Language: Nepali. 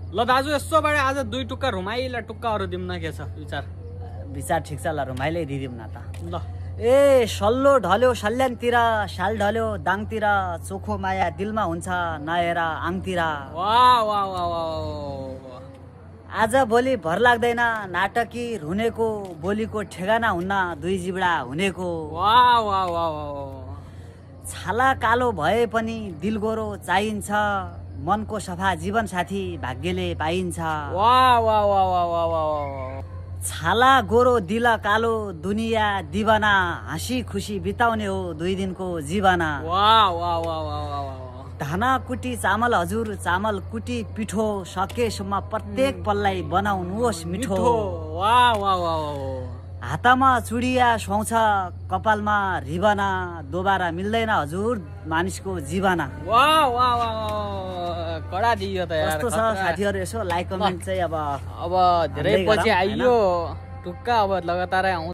ल दाजु यसो बारे आज 2 टुक्का रुमाइला टुक्काहरु दिउँ न के छ विचार विचार ठिक छ ल रुमाइलै दिदिउँ न त ल ए सल्लो ढल्यो सल्यानतिर साल ढल्यो दाङतिर चोखो माया दिलमा हुन्छ नहेर आङतिर वाह वाह वाह वाह आज भोलि भर लाग्दैन नाटकी रुनेको बोलीको ठेगाना हुन्न दुई जिब्डा हुनेको वाह वाह वाह वाह छाला कालो भए पनि दिल गोरो चाहिन्छ मनको सफा जीवन साथी भाग्यले पाइन्छ वाह वाह वाह वाह वाह वाह छाला गोरो दिल कालो दुनिया दिवाना हाँसी खुसी बिताउने हो 2 दिनको जीवना वाह वाह वाह वाह वाह धाना कुटी चामल हजुर चामल कुटी पिठो सकेसम्म प्रत्येक पललाई बनाउनुहोस् मिठो वाह वाह वाह वाह हातमा चुडिया सुहाउँछ कपालमा रिबना दोबारा मिल्दैन हजुर मानिसको जीवना वाह वाह वाह कडा दियो त यार कस्तो छ साथीहरु यसो लाइक कमेन्ट चाहिँ अब धेरै पछि आइयो टुक्का अब लगातारै